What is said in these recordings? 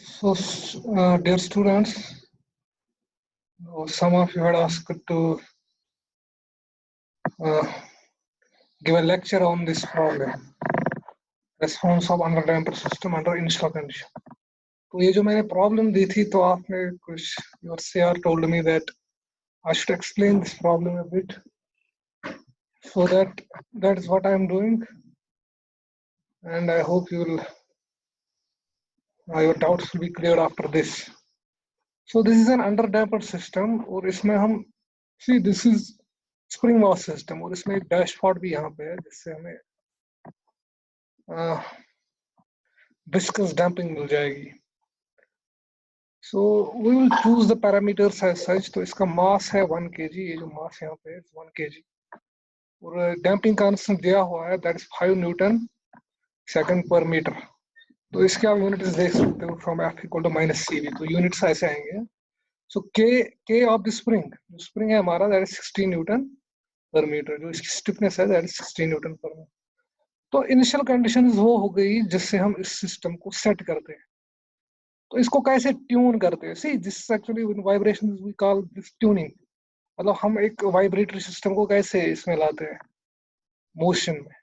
So, dear students, some of you had asked to give a lecture on this problem, response of under damper system under initial condition. तो ये जो मैंने problem दी थी तो आपने कुछ your CR told me that I should explain this problem a bit, so that is what I am doing, and I hope your doubts will be cleared after this. So this is an under damper system और इसमें हम see this is spring mass system और इसमें एक dashboard भी यहाँ पे है जिससे हमें विस्कस डैम्पिंग मिल जाएगी. So we will choose the parameters as such. तो इसका मास है 1 kg. ये जो मास यहाँ पे है 1 kg और डैम्पिंग कांस्टेंट दिया हुआ है that is 5 newton second per metre. तो इसके आप यूनिट्स देख सकते हो from F equal to -CV. तो यूनिट्स ऐसे आएंगे. So K of the spring, जो स्प्रिंग है हमारा that is 16 newton per metre. जो इसकी स्टिफनेस है that is 16 newton per metre. तो इनिशियल कंडीशंस वो हो गई जिससे हम इस सिस्टम को सेट करते हैं. तो इसको कैसे ट्यून करते हैं? See this actually vibrations we call this tuning. मतलब हम एक वाइब्रेटरी सिस्टम को कैसे इसमें लाते हैं मोशन में.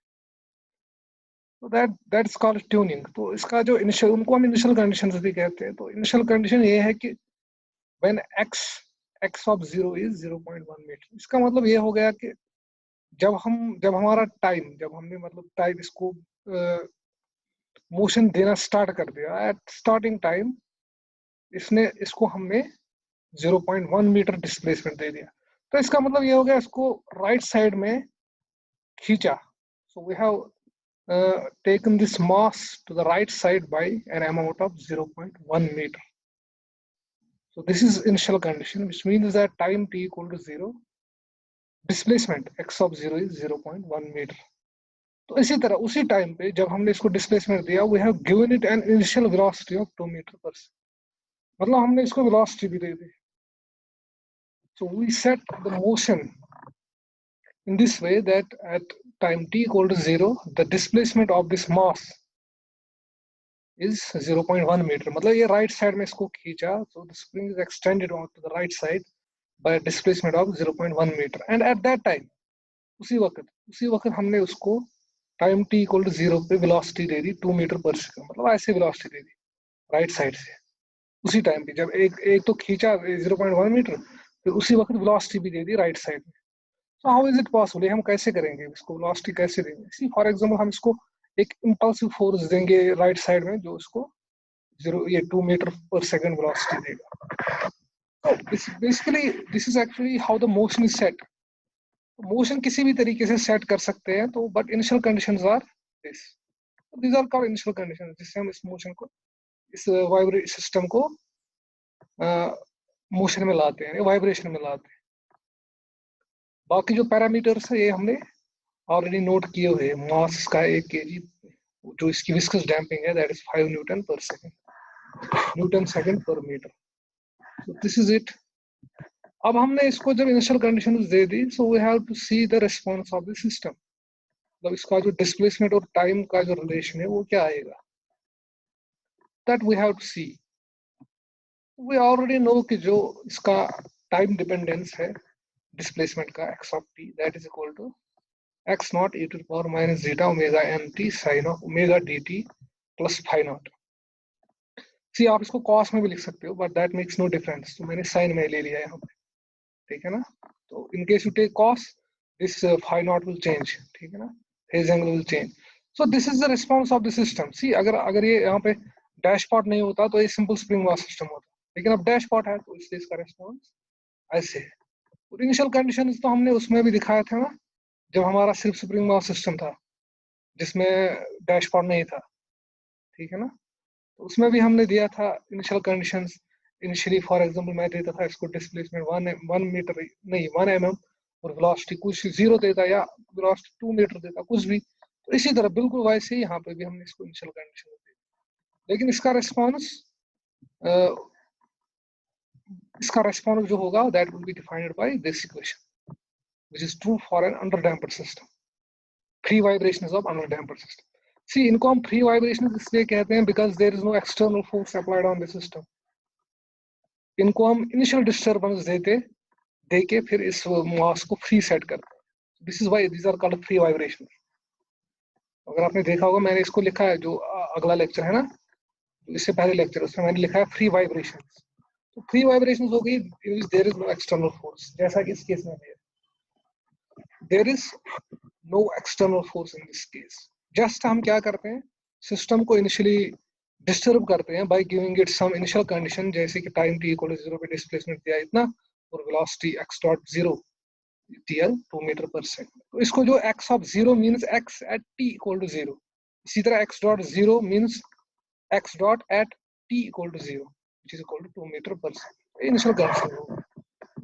तो दैट्स कॉल्ड ट्यूनिंग. तो इसका जो इनिशियल, उनको हम इनिशियल कंडीशंस भी कहते हैं. तो इनिशियल कंडीशन ये है कि when x of 0 is 0.1 metre. इसका मतलब ये हो गया कि जब हमारा टाइम, जब हमने मतलब टाइम इसको मोशन देना स्टार्ट कर दिया, एट स्टार्टिंग टाइम इसको हमने 0.1 मीटर डिस्प्लेसमेंट दे दिया. तो इसका मतलब ये हो गया इसको राइट साइड में खींचा. So we have taken this mass to the right side by an amount of 0.1 meter. So this is initial condition, which means that time t equal to 0, displacement x of 0 is 0.1 meter. तो इसी तरह उसी time पे जब हमने इसको displacement दिया, we have given it an initial velocity of 2 metre per second. मतलब हमने इसको वेलोसिटी भी दे दी. So we set the motion in this way that at time t equal to 0, the displacement of this mass is 0.1 meter. मतलब ये right side में इसको खींचा, so the spring is extended on to the right side by a displacement of 0.1 meter. And at that time, उसी वक्त हमने उसको time t equal to 0 पे वेलोसिटी दे दी 2 मीटर पर सेकंड. मतलब ऐसे वेलोसिटी दे दी राइट साइड से उसी टाइम पे. जब एक तो खींचा 0.1 मीटर, फिर उसी वक्त वेलोसिटी भी दे दी राइट साइड में. So how is it possible? हम कैसे करेंगे इसको, वेलोसिटी कैसे देंगे? सी फॉर एग्जांपल हम इसको एक इंपल्सिव फोर्स देंगे राइट साइड में जो इसको 2 मीटर पर सेकंड वेलोसिटी देगा. तो basically this is actually how the motion is set. Motion किसी भी तरीके से सेट कर सकते हैं. तो but initial conditions are this. These are called initial conditions, जिससे हम इस मोशन को, इस वाइब्रेट सिस्टम को मोशन में लाते हैं, वाइब्रेशन में लाते हैं. बाकी जो पैरामीटर्स है ये हमने ऑलरेडी नोट किए हुए. मास का 1 kg, जो इसकी विस्कस डैम्पिंग है that is 5 newton per second, newton second per metre. So this is it. अब हमने इसको जब इनिशियल कंडीशंस दे दी, so we have to see the response of the system. मतलब इसका जो डिस्प्लेसमेंट और टाइम का जो रिलेशन है वो क्या आएगा, that we have to see. We already know कि जो इसका टाइम डिपेंडेंस है डिस्प्लेसमेंट का x of t, that is equal to x naught e to the power minus zeta omega mt sin of omega dt plus phi naught. See आप इसको cos में भी लिख सकते हो, but that makes no difference. तो मैंने sign में ले लिया यहाँ पे, ठीक है ना. तो in case you take cos, this phi naught will change, ठीक है ना, phase angle will change. So this is the response of the system. See अगर ये यहाँ पे डैशपॉट नहीं होता तो ये सिंपल स्प्रिंग मास सिस्टम होता, लेकिन अब डैशपॉट है तो इसलिए इसका रिस्पांस ऐसे है. और इनिशियल कंडीशंस तो हमने उसमें भी दिखाया था ना, जब हमारा सिर्फ स्प्रिंग मास सिस्टम था जिसमें डैशपॉट नहीं था, ठीक है ना. तो उसमें भी हमने दिया था initial conditions. Initially for example मैं देता था इसको डिस्प्लेसमेंट 1 मीटर नहीं 1 mm और वेलोसिटी कुछ 0 देता या वेलोसिटी 2 मीटर देता, कुछ भी. तो इसी तरह बिल्कुल वैसे ही यहाँ पे भी हमने इसको इनिशियल कंडीशन दी. लेकिन इसका रेस्पॉन्स जो होगा that will be defined by this equation, which is true for an under damper system. Free vibrations of under damper system. See इनको हम फ्री वाइब्रेशन इसलिए कहते हैं because there is no external force applied on the system. इनको हम initial disturbance देके फिर इस मास को फ्री सेट करते हैं। This is why these are called free vibration. अगर आपने देखा होगा मैंने इसको लिखा है जो अगला लेक्चर है ना, इससे पहले लेक्चर उसमें मैंने लिखा है फ्री वाइब्रेशन। तो फ्री वाइब्रेशन हो गई there is no external force, जैसा कि इस केस में है there is no external force in this case. Just हम क्या करते हैं, सिस्टम को इनिशियली डिस्टर्ब करते हैं by giving it some initial condition, जैसे कि टाइम t इक्वल टू 0 पे डिस्प्लेसमेंट दिया इतना और velocity x dot 0 tl 2 metre per second. तो इसको जो x of 0 means x at t equal to 0, इसी तरह x dot 0 means x dot at t equal to 0 which is equal to 2 metre per second. Initial condition होगा।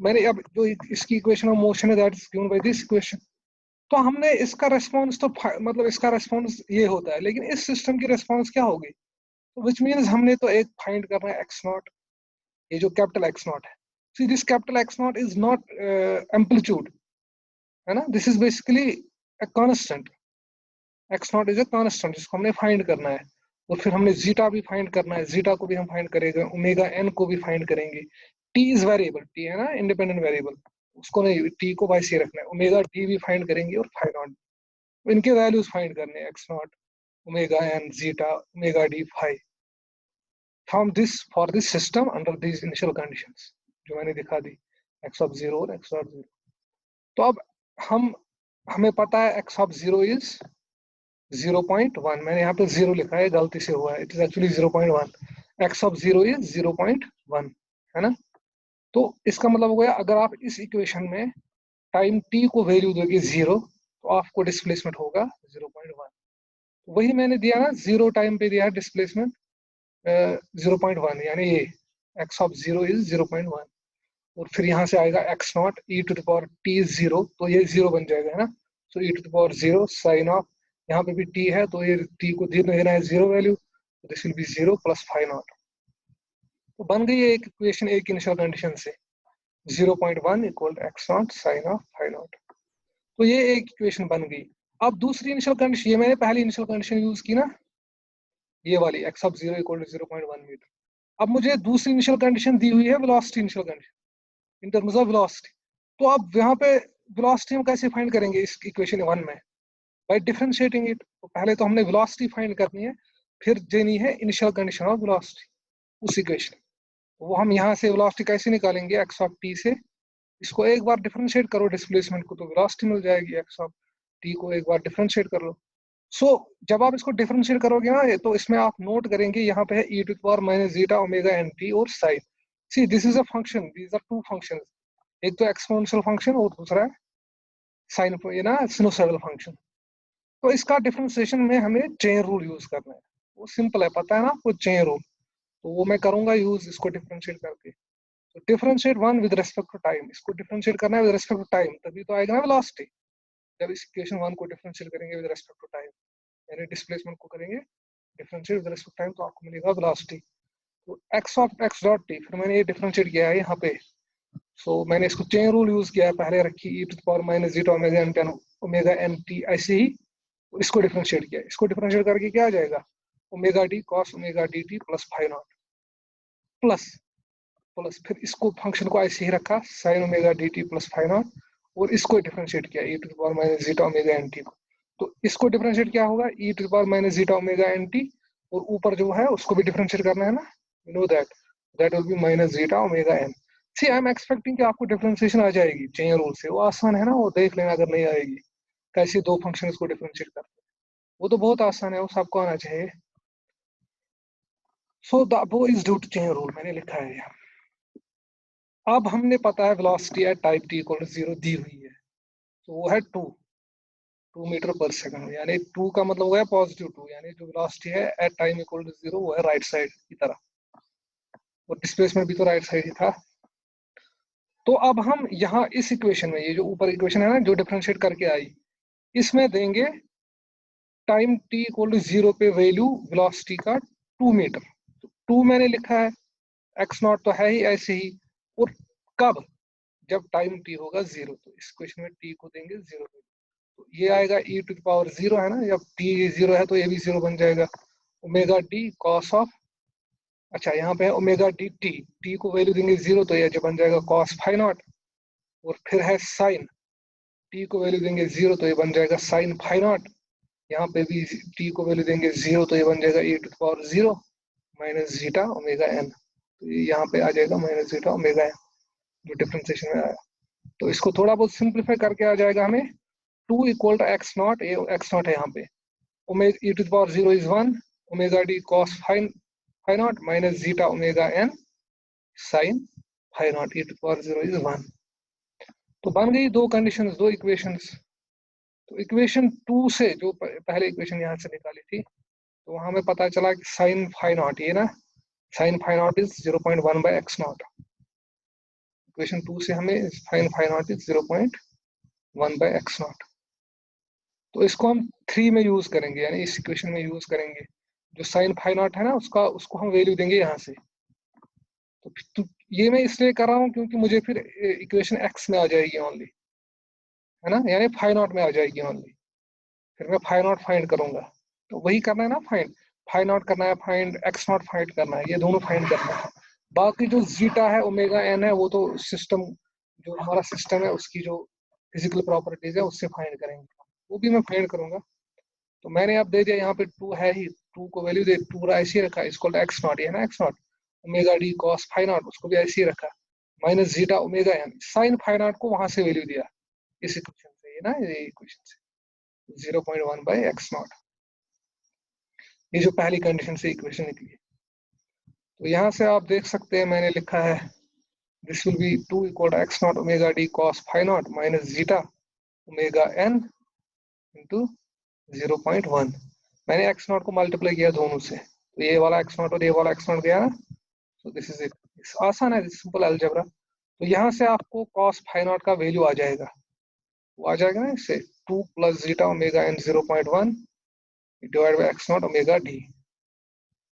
मैंने अब जो इसकी इक्वेशन ऑफ मोशन है that is given by this equation. तो हमने इसका रेस्पॉन्स तो मतलब इसका रेस्पॉन्स ये होता है, लेकिन इस सिस्टम की रेस्पॉन्स क्या होगी, तो विच मीन्स हमने तो एक फाइंड करना है एक्स नॉट, ये जो कैपिटल एक्स नॉट है। See this capital x not is not amplitude, है ना, this is basically a constant. X not is a constant जिसको हमने फाइंड करना है। और फिर हमने जीटा भी फाइंड करना है, जीटा को भी हम फाइंड करेंगे, ओमेगा एन को भी फाइंड करेंगे। टी इज वेरिएबल, टी है ना इंडिपेंडेंट वेरिएबल, उसको नहीं, टी को वैसे ही रखना है। ओमेगा टी भी फाइंड करेंगे और फाई नॉट, इनके वैल्यूज फाइंड करने हैं, x naught, omega n, zeta, omega d, phi. From this for this system under this initial conditions जो मैंने दिखा दी, एक्स ऑफ 0 और एक्स ऑफ 0। तो अब हमें पता है एक्स ऑफ 0 इज 0.1, मैंने यहाँ पे 0 लिखा है, गलती से हुआ है, it is actually 0.1। X of 0 is 0.1, है ना। तो इसका मतलब हो गया अगर आप इस इक्वेशन में टाइम t को वैल्यू दोगे 0 तो आपको डिस्प्लेसमेंट होगा 0.1। वही मैंने दिया ना, 0 टाइम पे दिया है डिस्प्लेसमेंट 0.1, यानी ये एक्स ऑफ 0 इज 0.1। और फिर यहाँ से आएगा x naught e to the power t is 0, तो ये 0 बन जाएगा, है ना। So e to the power 0 sine of, यहाँ पे भी t है तो ये t को देना है 0 वैल्यू, तो this will be 0 plus phi naught. तो बन गई एक इक्वेशन एक इनिशियल कंडीशन से, 0.1 equal x naught sine of phi naught. तो ये एक इक्वेशन बन गई। अब दूसरी इनिशियल कंडीशन, ये मैंने पहली इनिशियल कंडीशन यूज की ना, ये वाली x of 0 equal to 0.1 metre. अब मुझे दूसरी इनिशियल कंडीशन दी हुई है velocity initial condition in terms of velocity. तो अब यहाँ पे वेलोसिटी हम कैसे फाइंड करेंगे इस इक्वेशन 1 में, बाय डिफरेंशिएटिंग इट। तो पहले तो हमने वेलोसिटी फाइंड करनी है, फिर देनी है इनिशियल कंडीशन ऑफ वेलोसिटी उस इक्वेशन। वो हम यहाँ से वेलोसिटी कैसे निकालेंगे, एक्स ऑफ टी से, इसको एक बार डिफरेंशिएट करो डिस्प्लेसमेंट को तो वेलोसिटी मिल जाएगी, एक्स ऑफ टी को एक बार डिफरेंशिएट कर लो। सो जब आप इसको डिफरेंशिएट करोगे ना, तो इसमें आप नोट करेंगे यहाँ पे है e to the power minus zeta omega n t और sine. See this is a function, these are two functions, एक तो एक्सपोनेंशियल फंक्शन और दूसरा है साइन, ये ना सिनुसॉइडल फंक्शन। तो इसका डिफरेंशिएशन में हमें चेन रूल यूज करना है, वो सिंपल है, पता है ना आपको चेन रूल, तो वो मैं करूंगा यूज इसको डिफरेंशिएट करके। तो differentiate one with respect to time, इसको डिफरेंशिएट करना है विद रेस्पेक्ट टू टाइम, तभी तो आएगा ना वेलोसिटी। जब इस इक्वेशन वन को डिफरेंशिएट करेंगे विद रेस्पेक्ट टू टाइम, यानी डिस्प्लेसमेंट को करेंगे डिफरेंशिएट विद रेस्पेक्ट टाइम, तो आपको मिलेगा वेलोसिटी। तो x of x dot T, फिर मैंने ये डिफरेंशिएट किया है यहाँ पे। सो मैंने इसको चेन रूल यूज किया है, पहले रखी e to the power minus zeta omega n t, ऐसे ही इसको डिफरेंशिएट किया। इसको डिफरेंशिएट करके क्या आ जाएगा, omega d cos omega d t plus phi naught, plus plus फिर इसको फंक्शन को ऐसे ही रखा sine omega d t plus phi naught, और इसको डिफरेंशिएट किया e to the power minus zeta omega n t को। तो इसको डिफरेंशिएट क्या होगा, e to the power minus zeta omega n t, और ऊपर जो है उसको भी डिफरेंशिएट करना है ना, you know that will be minus zeta omega n. See I am expecting कि आपको डिफरेंशिएशन आ जाएगी चेन रूल से, वो आसान है ना, वो देख लेना अगर नहीं आएगी कैसे दो फंक्शन को डिफरेंशिएट करते हैं, वो तो बहुत आसान है, वो सबको आना चाहिए। So the above is due to chain rule, मैंने लिखा है। अब हमने पता है velocity at time t equal to 0 दी हुई है, तो वो है 2 मीटर पर सेकंड, यानी 2 का मतलब हो गया पॉजिटिव 2, यानी जो वेलोसिटी है एट टाइम इक्वल टू 0 वो है राइट साइड की तरफ, और डिस्प्लेसमेंट भी तो राइट साइड ही था। तो अब हम यहाँ इस इक्वेशन में, ये जो ऊपर इक्वेशन है ना जो डिफरेंशिएट करके आई, इसमें देंगे टाइम t इक्वल टू 0 पे वैल्यू वेलोसिटी का 2 मीटर। तो 2 मैंने लिखा है, एक्स नॉट तो है ही ऐसे ही, और कब, जब टाइम t होगा 0, तो इस क्वेश्चन में t को देंगे 0। तो ये आएगा e टू द पावर 0 है ना, जब t 0 है तो ये भी 0 बन जाएगा। ओमेगा डी कॉस ऑफ, अच्छा यहाँ पे है ओमेगा डी टी, टी को वैल्यू देंगे 0 तो ये जो बन जाएगा कॉस फाई नॉट, और फिर है साइन, टी को वैल्यू देंगे 0 तो ये बन जाएगा साइन फाई नॉट, यहाँ पे भी टी को वैल्यू देंगे 0 तो ये बन जाएगा e to the power 0 minus zeta omega n, तो यहाँ पे आ जाएगा माइनस जीटा ओमेगा एन जो डिफ्रेंसिएशन में आया। तो इसको थोड़ा बहुत सिंप्लीफाई करके आ जाएगा हमें 2 इक्वल टू एक्स नॉट, ये एक्स नॉट है यहाँ पे, omega e to the power 0 is 1, omega d cos phi naught minus zeta omega n sine phi naught, e to the power 0 is 1। तो बन गई दो कंडीशंस, दो इक्वेशंस। तो इक्वेशन 2 से जो पहले इक्वेशन यहाँ से निकाली थी, तो वहां हमें पता चला कि साइन फाई नॉट, ये ना sine phi naught is 0.1 by x naught. Equation 2 से हमें sine phi naught is 0.1 by x naught. तो इसको हम 3 में यूज करेंगे, यानी इस इक्वेशन में यूज करेंगे। जो साइन फाई नॉट है ना उसको हम वैल्यू देंगे यहाँ से। तो ये मैं इसलिए कर रहा हूँ क्योंकि मुझे फिर इक्वेशन एक्स में आ जाएगी ओनली, है ना, यानी फाई नॉट में आ जाएगी ओनली। फिर मैं फाई नॉट फाइंड करूंगा, तो वही करना है ना, फाइंड फाई नॉट करना है, फाइंड एक्स नॉट फाइंड करना है, ये दोनों फाइंड करना है। बाकी जो जीटा है ओमेगा एन है वो तो सिस्टम, जो हमारा सिस्टम है उसकी जो फिजिकल प्रॉपर्टीज है उससे फाइंड करेंगे, वो भी मैं फाइंड करूंगा। तो मैंने अब दे दिया यहाँ पे 2 है ही, 2 को वैल्यू दे, 2 ऐसे ही रखा, इसको एक्स नॉट, ये ना x naught omega d cos phi naught, उसको भी ऐसे ही रखा, minus zeta omega n sine phi naught को वहां से वैल्यू दिया इस इक्वेशन से, ये ना ये इक्वेशन से 0.1 बाय एक्स नॉट, ये जो पहली कंडीशन से इक्वेशन निकली। तो यहाँ से आप देख सकते हैं मैंने लिखा है this will be 2 equal x naught omega d cos phi naught minus zeta omega n into 0.1। मैंने एक्स नॉट को मल्टीप्लाई किया दोनों से, तो ये वाला एक्स नॉट और ये वाला एक्स नॉट गया ना, तो दिस इज इट, आसान है, सिंपल अलजेब्रा। तो यहाँ से आपको कॉस फाई नॉट का वैल्यू आ जाएगा, वो आ जाएगा ना इससे 2 plus zeta omega n 0.1 divide by x naught omega d.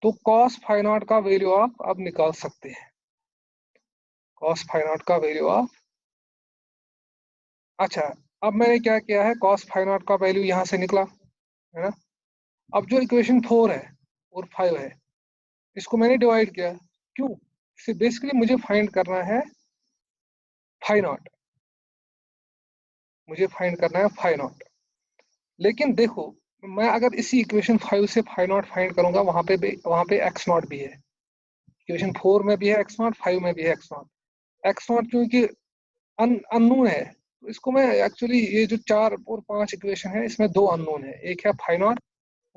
तो कॉस फाई नॉट का वैल्यू आप अब निकाल सकते हैं, कॉस फाई नॉट का वैल्यू आप, अच्छा अब मैंने क्या किया है, कॉस फाई नॉट का वैल्यू यहाँ से निकला है ना। अब जो इक्वेशन 4 है और 5 है इसको मैंने डिवाइड किया, क्यों, बेसिकली मुझे फाइंड करना है फाई नॉट, मुझे फाइंड करना है फाई नॉट। लेकिन देखो मैं अगर इसी इक्वेशन 5 से फाई नॉट फाइंड करूंगा, वहां पे एक्स नॉट भी है, इक्वेशन 4 में भी है एक्स नॉट, 5 में भी है एक्स नॉट। एक्स नॉट क्योंकि अननोन है, तो इसको मैं एक्चुअली, ये जो 4 और 5 इक्वेशन है इसमें 2 अननोन है, एक है फाई नॉट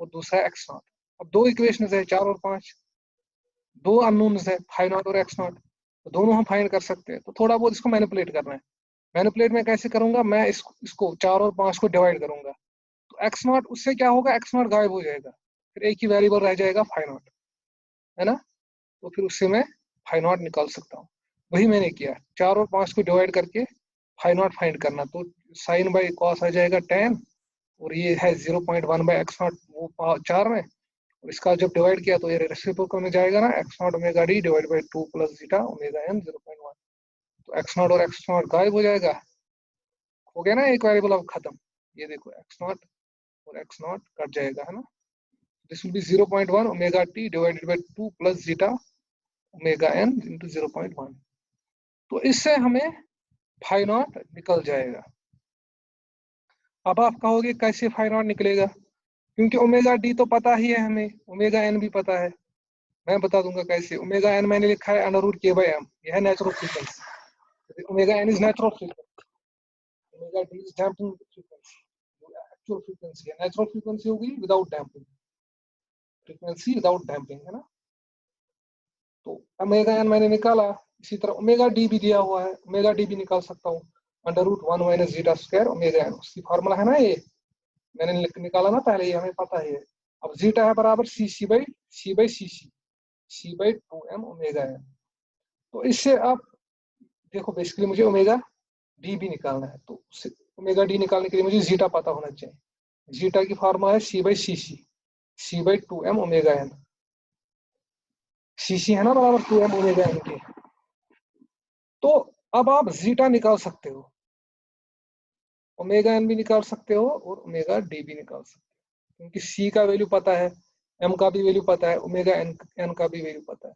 और दूसरा है एक्स नॉट। अब 2 इक्वेशन है 4 और 5, 2 अननोन है फाई नॉट और एक्स नॉट, तो दोनों हम फाइंड कर सकते हैं। तो थोड़ा बहुत इसको मैनिपुलेट करना है। मैनिपुलेट में कैसे करूंगा, मैं इसको 4 और 5 को डिवाइड करूंगा, तो एक्स नॉट उससे क्या होगा, एक्स नॉट गायब हो जाएगा, फिर एक ही वेरिएबल रह जाएगा फाई नॉट, है ना। तो फिर उससे मैं फाई नॉट निकाल सकता हूँ। वही मैंने किया, 4 और 5 को डिवाइड करके फाई नॉट फाइंड करना, तो साइन बाई कॉस आ जाएगा 10, और ये है 0.1 बाई एक्स नॉट वो 4 में, और इसका जब डिवाइड किया तो ये रेसिप्रोकल में जाएगा ना, x naught omega d divide by 2 plus zeta omega n 0.1। तो एक्स नॉट और एक्स नॉट गायब हो जाएगा, हो गया ना एक वेरिएबल अब खत्म। ये देखो एक्स नॉट और एक्स नॉट कट जाएगा, है ना। This will be 0.1 omega t divided by 2 plus zeta omega n into 0.1। तो इससे हमें फाई नॉट निकल जाएगा। अब आप कहोगे कैसे फाई नॉट निकलेगा, क्योंकि ओमेगा डी तो पता ही है हमें, ओमेगा एन भी पता है। मैं बता दूंगा कैसे। ओमेगा एन मैंने लिखा है under root k by m, यह है natural frequency. Omega n is natural frequency, omega d is damping frequency, actual frequency है। नेचुरल फ्रीक्वेंसी होगी without damping, frequency without damping, है ना। तो ओमेगा एन मैंने निकाला, इसी तरह ओमेगा डी भी दिया हुआ है, ओमेगा डी भी निकाल सकता हूँ, under root 1 minus zeta square omega n, उसकी फार्मूला है ना ये, मैंने निकाला ना पहले, ये हमें पता ही है। अब जीटा है बराबर सी बाई 2m ओमेगा एन। तो इससे आप देखो बेसिकली मुझे ओमेगा डी भी निकालना है, तो ओमेगा डी निकालने के लिए मुझे जीटा पता होना चाहिए। जीटा की फार्मूला है सी बाई 2m ओमेगा एन, सी है ना बराबर 2m ओमेगा एन के। तो अब आप जीटा निकाल सकते हो, ओमेगा एन भी निकाल सकते हो और ओमेगा डी भी निकाल सकते हो, क्योंकि सी का वैल्यू पता है, एम का भी वैल्यू पता है, ओमेगा एन का भी वैल्यू पता है,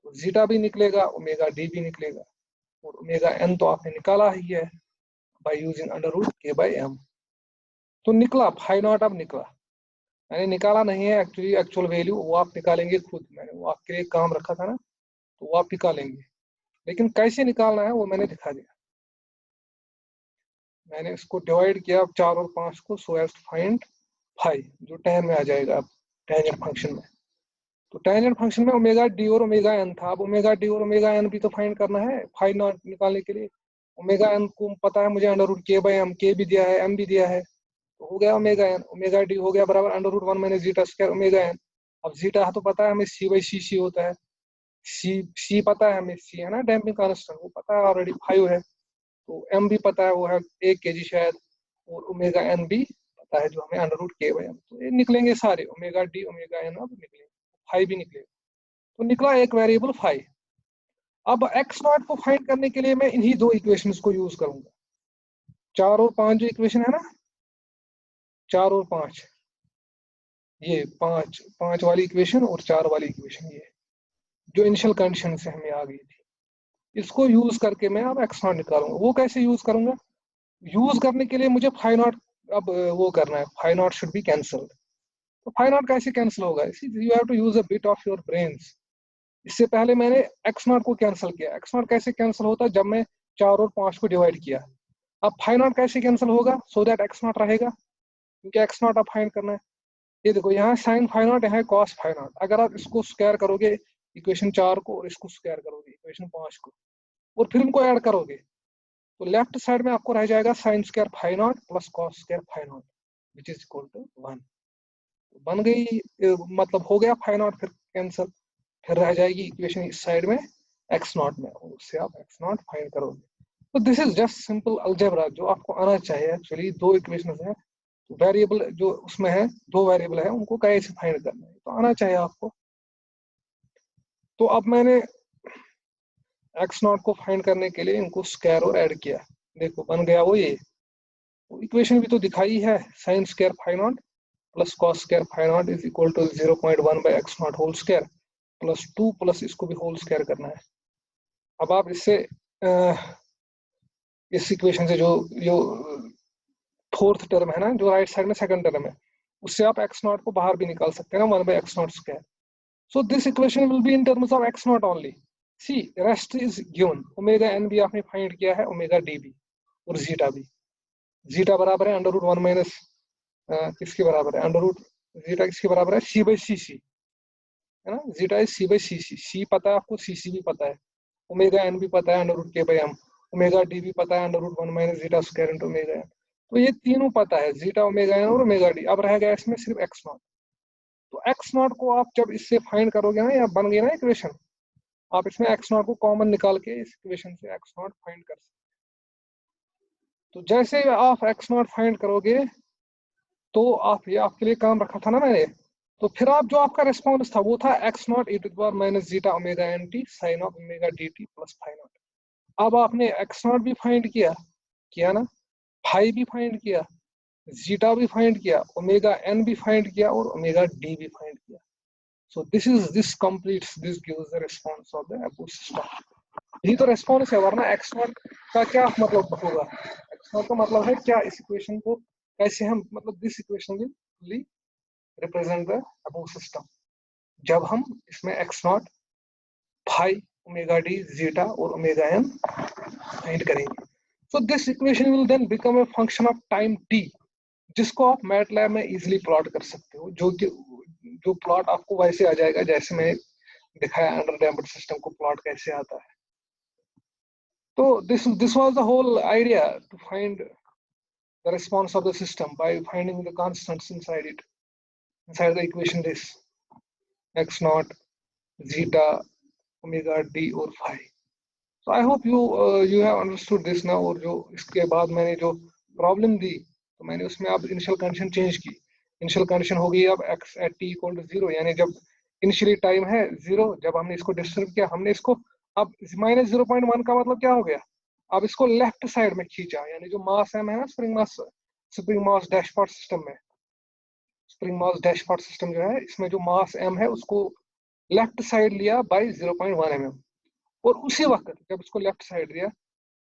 तो जीटा भी निकलेगा, ओमेगा डी भी निकलेगा, और ओमेगा एन तो आपने निकाला ही है बाय यूजिंग अंडर रूट के बाय एम। तो निकला फाई नॉट, अब निकला, मैंने निकाला नहीं है एक्चुअली, एक्चुअल वैल्यू वो आप निकालेंगे खुद, मैंने वो आपके लिए काम रखा था ना, तो वो आप निकालेंगे, लेकिन कैसे निकालना है वो मैंने दिखा दिया। मैंने इसको डिवाइड किया 4 और 5 को, so as to find phi, जो tan में आ जाएगा अब टेंजेंट फंक्शन में। तो टेंजेंट फंक्शन में ओमेगा डी और ओमेगा एन था, अब ओमेगा डी और ओमेगा एन भी तो फाइंड करना है फाई नॉट निकालने के लिए। ओमेगा एन को पता है मुझे under root k by M, के भी दिया है एम भी दिया है, तो हो गया ओमेगा एन, ओमेगा डी हो गया बराबर under root 1 minus zeta square omega n. अब जीटा तो पता है हमें सी बाई सी होता है, सी पता है हमें, सी है ना डैम्पिंग कांस्टेंट, वो पता है ऑलरेडी 5 है, तो एम भी पता है वो है 1 kg शायद, और ओमेगा एन भी पता है जो हमें under root k by M, तो ये निकलेंगे सारे ओमेगा डी ओमेगा एन, अब निकलेंगे 5 भी निकलेगा, तो निकला एक वेरिएबल 5। अब एक्स नॉट को फाइंड करने के लिए मैं इन्हीं दो इक्वेशंस को यूज करूंगा, 4 और 5 जो इक्वेशन है ना, 4 और 5, ये 5 वाली इक्वेशन और 4 वाली इक्वेशन, ये जो इनिशियल कंडीशन से हमें आ गई थी, इसको यूज करके मैं अब एक्स नॉट निकालूंगा। वो कैसे यूज करूंगा, यूज करने के लिए मुझे फाई नॉट अब वो करना है, phi naught should be cancelled. तो फाई नॉट कैसे कैंसिल होगा, you have to use a bit of your brains. इससे पहले मैंने एक्स नॉट को कैंसिल किया, एक्स नॉट कैसे कैंसिल होता है, जब मैं 4 और 5 को डिवाइड किया। अब फाई नॉट कैसे कैंसिल होगा, सो दैट एक्स नॉट रहेगा, क्योंकि एक्स नॉट आप फाइंड करना है। ये देखो यहाँ साइन फाई नॉट, यहाँ कॉस फाई नॉट, अगर आप इसको स्क्वायर करोगे इक्वेशन 4 को और इसको स्क्वायर करोगे इक्वेशन 5 को और फिर उनको ऐड करोगे, तो लेफ्ट साइड में आपको रह जाएगा sine square phi naught plus cos square phi naught which is equal to 1। बन गई, मतलब हो गया फाई नॉट, फिर कैंसिल, फिर रह जाएगी इक्वेशन इस साइड में एक्स नॉट में, और उससे आप एक्स नॉट फाइंड करोगे। तो this is just simple algebra जो आपको आना चाहिए। एक्चुअली दो इक्वेशन है, वेरिएबल जो उसमें है, दो वेरिएबल है, उनको कैसे फाइंड करना है तो आना चाहिए आपको। तो अब मैंने एक्स नॉट को फाइंड करने के लिए इनको स्क्वायर और ऐड किया, देखो बन गया वो ये, तो इक्वेशन भी तो दिखाई है, sine square phi naught plus cos square phi naught is equal to 0.1 by x naught whole square plus 2 plus इसको भी होल स्क्वायर करना है। अब आप इससे इस इक्वेशन से जो फोर्थ टर्म है ना, जो राइट साइड में सेकंड टर्म है, उससे आप एक्स नॉट को बाहर भी निकाल सकते हैं ना, 1 by x naught square. So this equation will be in terms of x naught only. See rest is given, omega n भी आपने फाइंड किया है, ओमेगा डी भी और जीटा भी। जीटा बराबर है अंडर रूट 1 माइनस किसके बराबर है, अंडर रूट जीटा किसके बराबर है, सी बाई सी है ना, जीटा इज सी बाई सी पता है आपको, सी भी पता है, ओमेगा एन भी पता है under root k by m, omega d भी पता है under root 1 minus zeta square into omega n. तो ये तीनों पता है, जीटा ओमेगा एन और ओमेगा डी। अब रह गया इसमें सिर्फ एक्स नॉट। तो एक्स नॉट को आप जब इससे फाइंड करोगे ना, या बन गई ना इक्वेशन, आप इसमें एक्स नॉट को कॉमन निकाल के इस इक्वेशन से एक्स नॉट फाइंड कर सकते। तो जैसे आप एक्स नॉट फाइंड करोगे, तो आप ये आपके लिए काम रखा था ना मैंने, तो फिर आप जो आपका रेस्पॉन्स था वो था x naught e to the power minus zeta omega n t sine of omega d t plus phi naught. अब आपने एक्स नॉट भी फाइंड किया ना, फाई भी फाइंड किया, जीटा भी फाइंड किया, ओमेगा एन भी फाइंड किया और ओमेगा डी भी फाइंड किया। So this completes, this gives the response of the above system. यही तो रेस्पॉन्स है, वरना एक्स नॉट का क्या मतलब होगा, एक्स नॉट का मतलब है क्या, इस इक्वेशन को कैसे हम, मतलब this equation will represent the above system, जब हम इसमें x naught phi omega d zeta और ओमेगा एन फाइंड करेंगे। So this equation will then become a function of time t, जिसको आप मैटलैब में इजीली प्लॉट कर सकते हो, जो प्लॉट आपको वैसे आ जाएगा जैसे मैं दिखाया अंडर डैम्प्ड सिस्टम को प्लॉट कैसे आता है। तो this was the whole idea, to find the response of the system by finding the constants inside it, inside the equation, this x naught, zeta, omega d और phi. So I hope you have understood this now। और जो इसके बाद मैंने जो problem दी, तो मैंने उसमें अब इनिशियल कंडीशन चेंज की। इनिशियल कंडीशन हो गई अब x at t equal to 0, यानी जब इनिशियली टाइम है 0, जब हमने इसको डिस्टर्ब किया, हमने इसको अब -0.1 का मतलब क्या हो गया, अब इसको लेफ्ट साइड में खींचा, यानी जो मास एम है ना स्प्रिंग मास डैशपॉट सिस्टम में, स्प्रिंग मास डैशपॉट सिस्टम जो है इसमें जो मास एम है उसको लेफ्ट साइड लिया बाई 0.1 mm, और उसी वक्त जब इसको लेफ्ट साइड दिया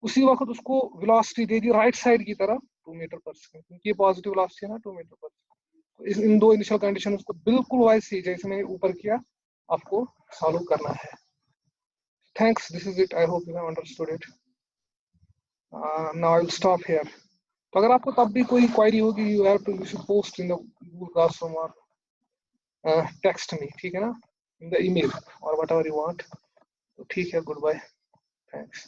उसी वक्त उसको वेलोसिटी दे दी राइट साइड की तरफ 2 मीटर पर सेकंड, क्योंकि ये पॉजिटिव वेलोसिटी है ना 2 मीटर पर सेकंड। तो इन दो इनिशियल कंडीशन को बिल्कुल वैसे जैसे मैंने ऊपर किया आपको सॉल्व करना है। Thanks, this is it, I hope you have understood it. Now I will stop here. तो अगर आपको तब भी कोई क्वेरी होगी you should post in the Google classroom और टेक्स्ट मी, ठीक है ना, इन द ईमेल और व्हाटएवर यू वांट। तो ठीक है, गुड बाय, थैंक्स।